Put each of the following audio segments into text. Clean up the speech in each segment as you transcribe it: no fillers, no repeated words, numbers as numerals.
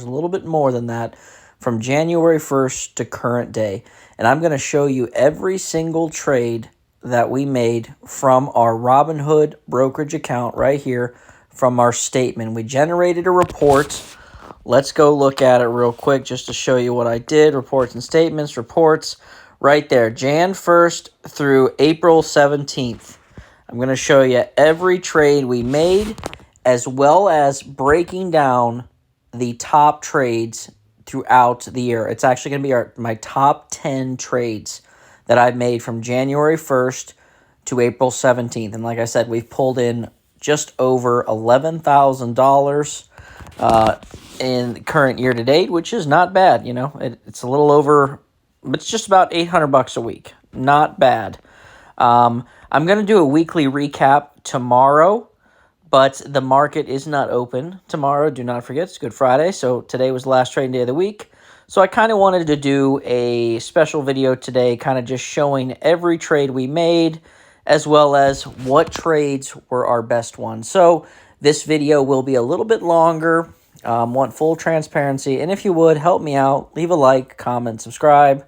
a little bit more than that, from January 1st to current day. And I'm going to show you every single trade that we made from our Robinhood brokerage account right here from our statement. We generated a report. Let's go look at it real quick just to show you what I did. Reports and statements, reports, right there, Jan 1st through April 17th. I'm going to show you every trade we made, as well as breaking down the top trades throughout the year. It's actually going to be my top 10 trades that I've made from January 1st to April 17th. And like I said, we've pulled in just over $11,000 in the current year to date, which is not bad. You know, it's a little over, it's just about $800 a week. Not bad. I'm going to do a weekly recap tomorrow, but the market is not open tomorrow. Do not forget, it's Good Friday, so today was the last trading day of the week. So I kind of wanted to do a special video today, kind of just showing every trade we made, as well as what trades were our best ones. So this video will be a little bit longer. Want full transparency, and if you would, help me out. Leave a like, comment, subscribe.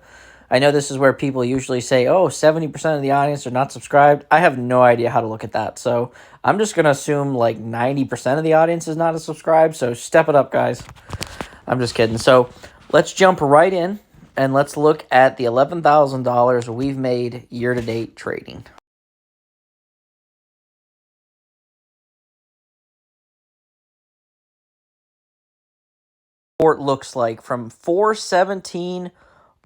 I know this is where people usually say, oh, 70% of the audience are not subscribed. I have no idea how to look at that. So I'm just going to assume like 90% of the audience is not subscribed. So step it up, guys. I'm just kidding. So let's jump right in and let's look at the $11,000 we've made year-to-date trading. It looks like from 417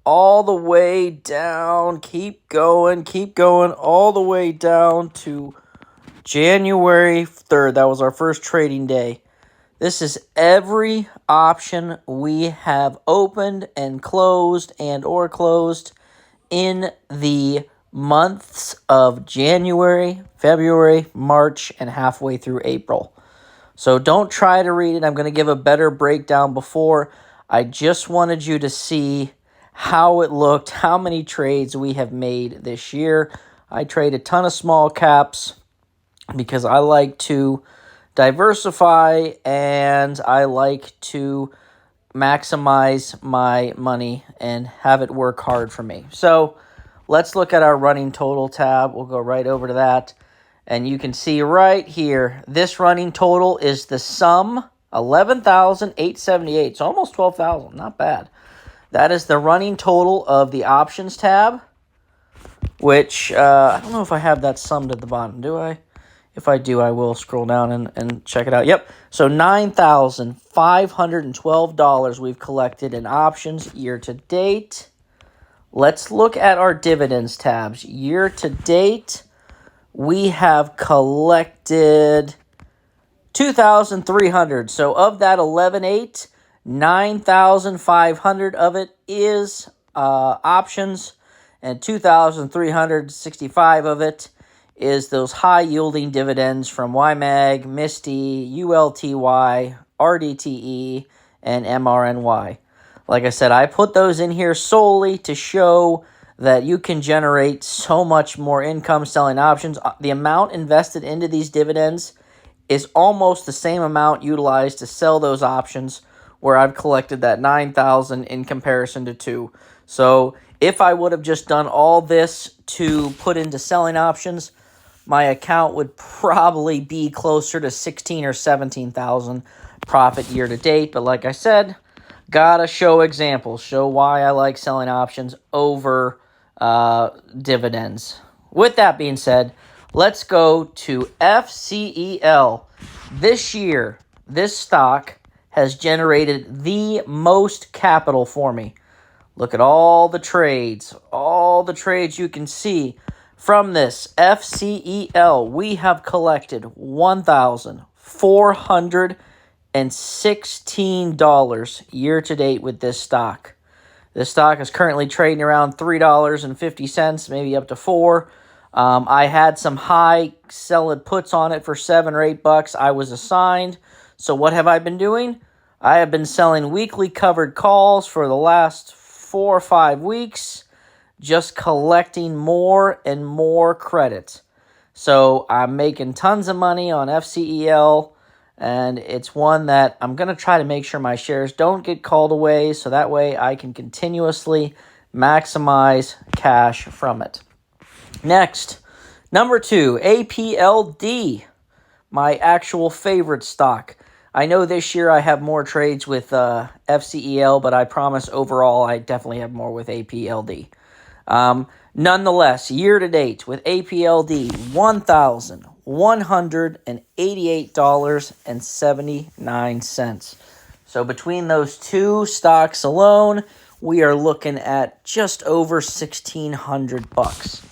all the way down, keep going, all the way down to January 3rd. That was our first trading day. This is every option we have opened and closed or closed in the months of January, February, March, and halfway through April. So don't try to read it. I'm going to give a better breakdown before. I just wanted you to see how it looked, how many trades we have made this year. I trade a ton of small caps because I like to diversify and I like to maximize my money and have it work hard for me. So let's look at our running total tab. We'll go right over to that. And you can see right here, this running total is the sum, 11,878. So almost 12,000, not bad. That is the running total of the options tab, which I don't know if I have that summed at the bottom, do I? If I do, I will scroll down and check it out. Yep, so $9,512 we've collected in options year to date. Let's look at our dividends tabs. Year to date, we have collected 2,300. So of that 11,800, 9,500 of it is options, and 2,365 of it is those high-yielding dividends from YMAG, Misty, ULTY, RDTE, and MRNY. Like I said, I put those in here solely to show that you can generate so much more income selling options. The amount invested into these dividends is almost the same amount utilized to sell those options, where I've collected that 9,000 in comparison to 2. So if I would have just done all this to put into selling options, my account would probably be closer to 16 or 17,000 profit year to date. But like I said, gotta show examples, show why I like selling options over dividends. With that being said, let's go to FCEL. This year, this stock has generated the most capital for me. Look at all the trades you can see. From this FCEL, we have collected $1,416 year to date with this stock. This stock is currently trading around $3.50, maybe up to $4. I had some high sell puts on it for $7 or $8. I was assigned. So what have I been doing? I have been selling weekly covered calls for the last 4 or 5 weeks, just collecting more and more credit. So I'm making tons of money on FCEL, And it's one that I'm going to try to make sure my shares don't get called away, so that way I can continuously maximize cash from it. Next, number 2, APLD, my actual favorite stock. I know this year I have more trades with FCEL, but I promise overall I definitely have more with APLD. Nonetheless, year to date with APLD, $1,188.79. So between those two stocks alone, we are looking at just over $1,600.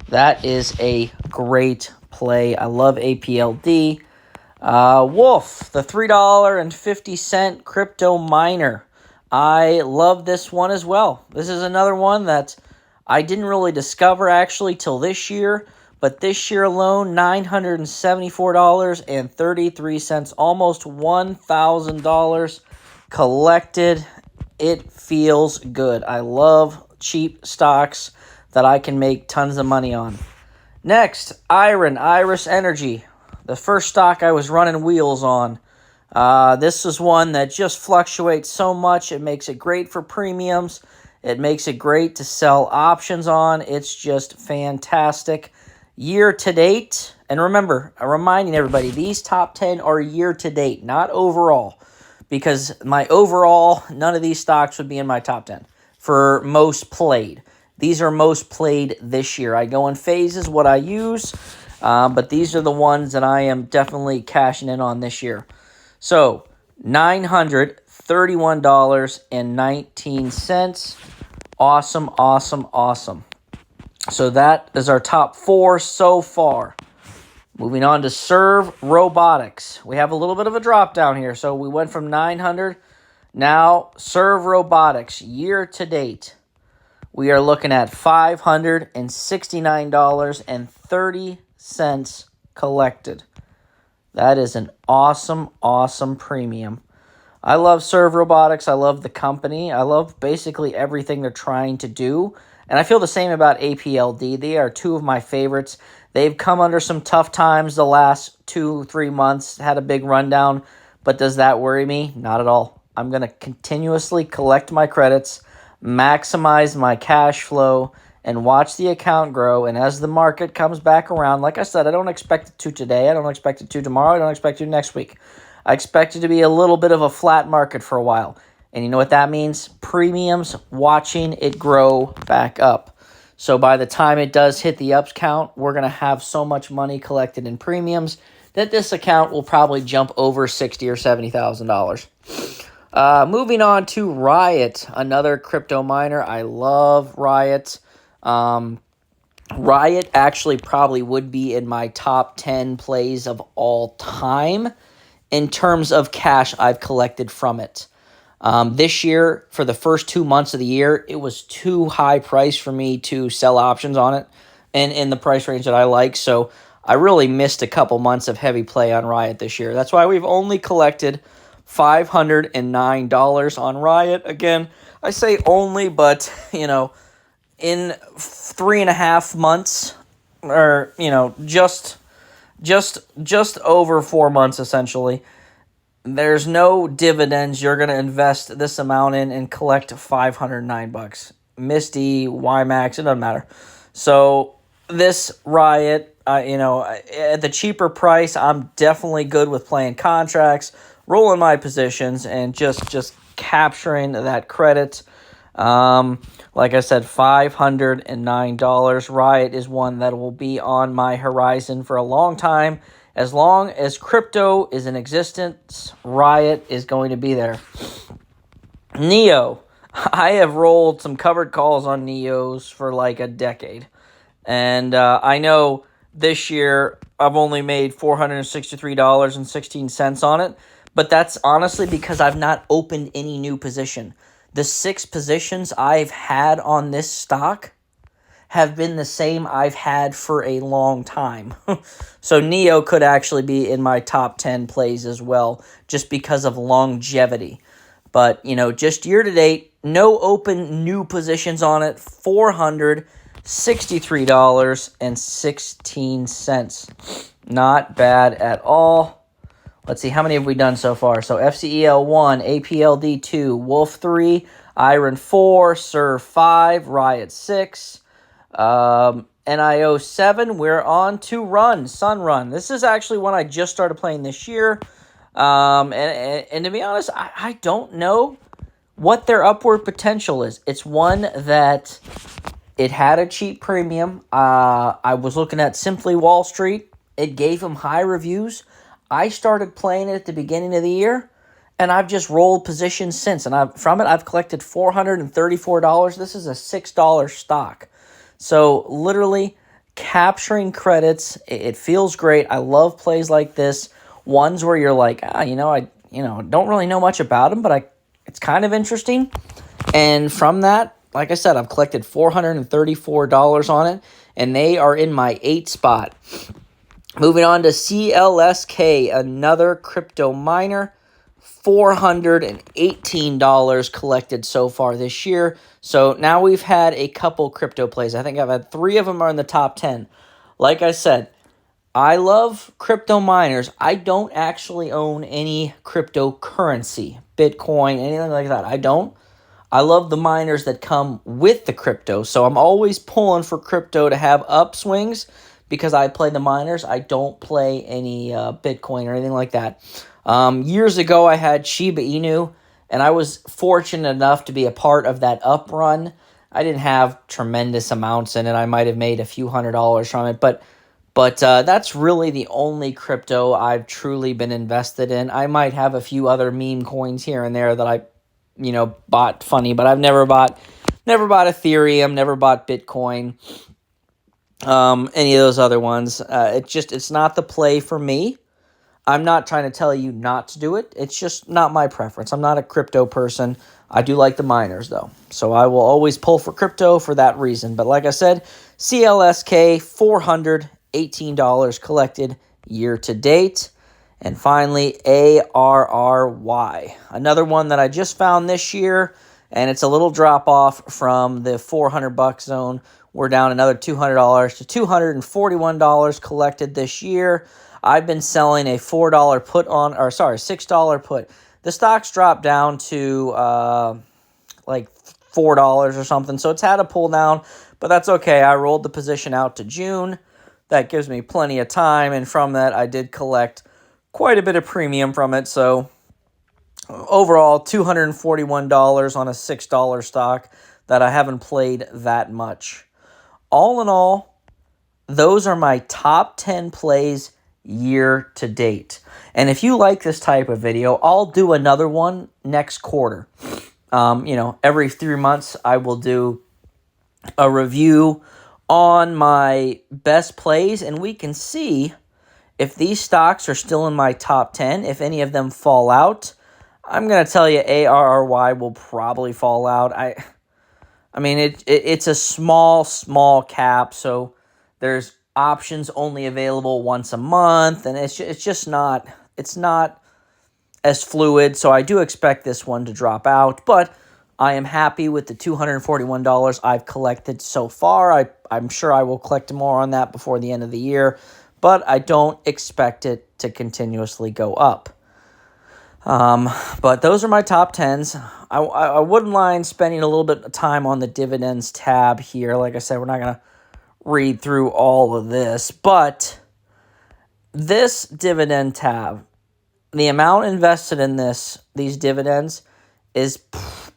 That is a great play. I love APLD. Wolf, the $3.50 crypto miner. I love this one as well. This is another one that I didn't really discover actually till this year, but this year alone, $974.33, almost $1,000 collected. It feels good. I love cheap stocks that I can make tons of money on. Next, Iris Energy, the first stock I was running wheels on. This is one that just fluctuates so much. It makes it great for premiums. It makes it great to sell options on. It's just fantastic. Year to date, and remember, I'm reminding everybody, these top 10 are year to date, not overall. Because my overall, none of these stocks would be in my top 10 for most played. These are most played this year. I go in phases what I use, but these are the ones that I am definitely cashing in on this year. So, $931.19. Awesome, awesome, awesome. So that is our top 4 so far. Moving on to Serve Robotics. We have a little bit of a drop down here. So we went from 900. Now, Serve Robotics, year to date, we are looking at $569.30 collected. That is an awesome, awesome premium. I love Serve Robotics. I love the company. I love basically everything they're trying to do. And I feel the same about APLD. They are two of my favorites. They've come under some tough times the last 2-3 months, had a big rundown. But does that worry me? Not at all. I'm going to continuously collect my credits, maximize my cash flow, and watch the account grow. And as the market comes back around, like I said, I don't expect it to today. I don't expect it to tomorrow. I don't expect it to next week. I expect it to be a little bit of a flat market for a while. And you know what that means? Premiums, watching it grow back up. So by the time it does hit the ups count, we're going to have so much money collected in premiums that this account will probably jump over $60,000 or $70,000. Moving on to Riot, another crypto miner. I love Riot. Riot actually probably would be in my top 10 plays of all time in terms of cash I've collected from it. This year, for the first 2 months of the year, it was too high price for me to sell options on it and in the price range that I like. So I really missed a couple months of heavy play on Riot this year. That's why we've only collected $509 on Riot. Again, I say only, but, in 3.5 months, or, just over 4 months, essentially, there's no dividends you're going to invest this amount in and collect $509. Misty, YMAX, it doesn't matter. So this Riot, at the cheaper price, I'm definitely good with playing contracts, rolling my positions, and just capturing that credit. Like I said, $509. Riot is one that will be on my horizon for a long time. As long as crypto is in existence, Riot is going to be there. NEO. I have rolled some covered calls on NEOs for like a decade. And I know this year I've only made $463.16 on it. But that's honestly because I've not opened any new position. The 6 positions I've had on this stock have been the same I've had for a long time. So NEO could actually be in my top 10 plays as well, just because of longevity. But, just year to date, no open new positions on it, $463.16. Not bad at all. Let's see, how many have we done so far? So FCEL 1, APLD 2, Wolf 3, Iron 4, Serve 5, Riot 6, NIO 7. We're on to Sun Run. This is actually one I just started playing this year. And to be honest, I don't know what their upward potential is. It's one that it had a cheap premium. I was looking at Simply Wall Street. It gave them high reviews. I started playing it at the beginning of the year, and I've just rolled positions since. And I've collected $434. This is a $6 stock. So literally capturing credits, it feels great. I love plays like this. Ones where you're like, I don't really know much about them, but it's kind of interesting. And from that, like I said, I've collected $434 on it, and they are in my 8th spot. Moving on to CLSK, another crypto miner, $418 collected so far this year. So now we've had a couple crypto plays. I think I've had 3 of them are in the top 10. Like I said, I love crypto miners. I don't actually own any cryptocurrency, Bitcoin, anything like that. I don't. I love the miners that come with the crypto. So I'm always pulling for crypto to have upswings because I play the miners. I don't play any Bitcoin or anything like that. Years ago, I had Shiba Inu, and I was fortunate enough to be a part of that up run. I didn't have tremendous amounts in it. I might have made a few $100s from it, but that's really the only crypto I've truly been invested in. I might have a few other meme coins here and there that I, bought funny, but I've never bought Ethereum, never bought Bitcoin, any of those other ones. It's not the play for me. I'm not trying to tell you not to do it. It's just not my preference. I'm not a crypto person. I do like the miners, though. So I will always pull for crypto for that reason. But like I said, CLSK, $418 collected year to date. And finally, ARRY, another one that I just found this year, and it's a little drop off from the $400 zone. We're down another $200 to $241 collected this year. I've been selling a $6 put. The stock's dropped down to like $4 or something, so it's had a pull down, but that's okay. I rolled the position out to June. That gives me plenty of time, and from that, I did collect quite a bit of premium from it. So overall, $241 on a $6 stock that I haven't played that much. All in all, those are my top 10 plays year to date. And if you like this type of video, I'll do another one next quarter. Every 3 months I will do a review on my best plays, and we can see if these stocks are still in my top 10. If any of them fall out, I'm going to tell you ARRY will probably fall out. I mean, it's a small cap, so there's options only available once a month, and it's not as fluid, so I do expect this one to drop out, but I am happy with the $241 I've collected so far. I'm sure I will collect more on that before the end of the year, but I don't expect it to continuously go up. But those are my top 10s. I wouldn't mind spending a little bit of time on the dividends tab here. Like I said, we're not going to read through all of this, but this dividend tab, the amount invested in these dividends is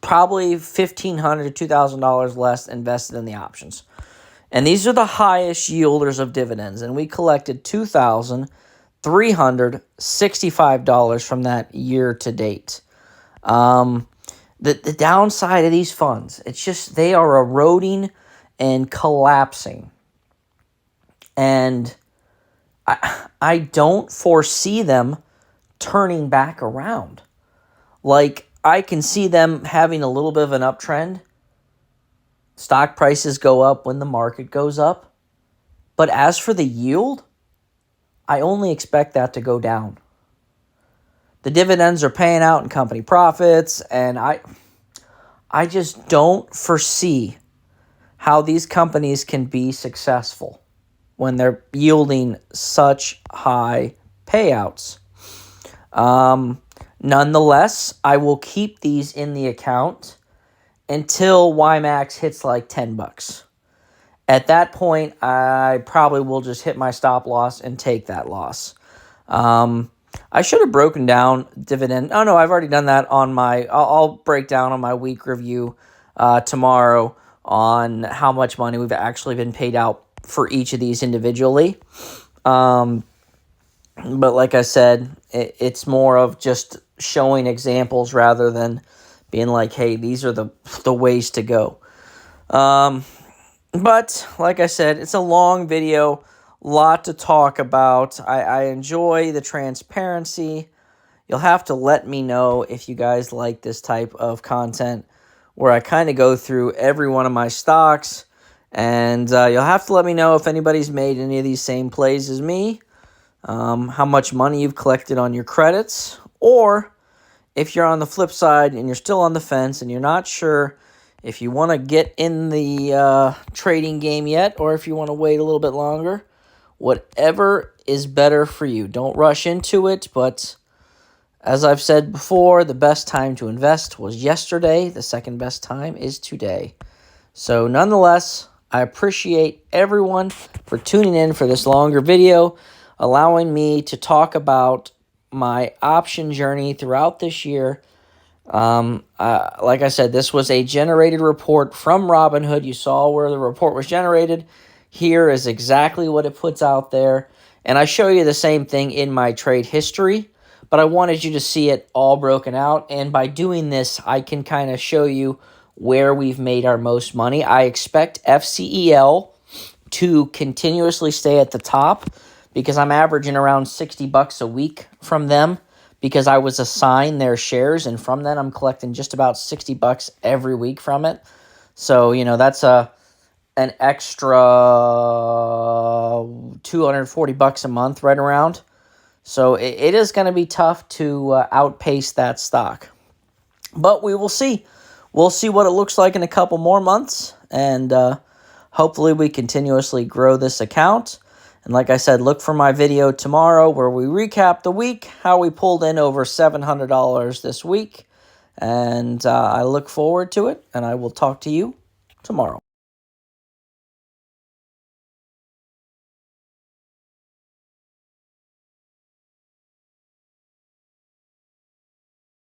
probably $1,500 to $2,000 less invested in the options. And these are the highest yielders of dividends, and we collected $2,365 from that year to date. The downside of these funds, it's just they are eroding and collapsing. And I don't foresee them turning back around. Like, I can see them having a little bit of an uptrend. Stock prices go up when the market goes up. But as for the yield, I only expect that to go down. The dividends are paying out in company profits, and I just don't foresee how these companies can be successful when they're yielding such high payouts. Nonetheless, I will keep these in the account until YMAX hits like 10 bucks. At that point, I probably will just hit my stop loss and take that loss. I should have broken down dividend. Oh, no, I've already done that on my... I'll break down on my week review tomorrow on how much money we've actually been paid out for each of these individually. But like I said, it's more of just showing examples rather than being like, hey, these are the ways to go. But like I said, it's a long video, lot to talk about. I enjoy the transparency. You'll have to let me know if you guys like this type of content where I kind of go through every one of my stocks. And you'll have to let me know if anybody's made any of these same plays as me, how much money you've collected on your credits, or if you're on the flip side and you're still on the fence and you're not sure if you want to get in the trading game yet or if you want to wait a little bit longer, whatever is better for you. Don't rush into it, but as I've said before, the best time to invest was yesterday. The second best time is today. So nonetheless, I appreciate everyone for tuning in for this longer video, allowing me to talk about my option journey throughout this year. Like I said, this was a generated report from Robinhood. You saw where the report was generated. Here is exactly what it puts out there. And I show you the same thing in my trade history, but I wanted you to see it all broken out. And by doing this, I can kind of show you where we've made our most money. I expect FCEL to continuously stay at the top because I'm averaging around 60 bucks a week from them because I was assigned their shares, and from that I'm collecting just about 60 bucks every week from it. So, you know, that's an extra 240 bucks a month right around. So it is going to be tough to outpace that stock. But we will see. We'll see what it looks like in a couple more months, and hopefully we continuously grow this account. And like I said, look for my video tomorrow where we recap the week, how we pulled in over $700 this week. And I look forward to it, and I will talk to you tomorrow.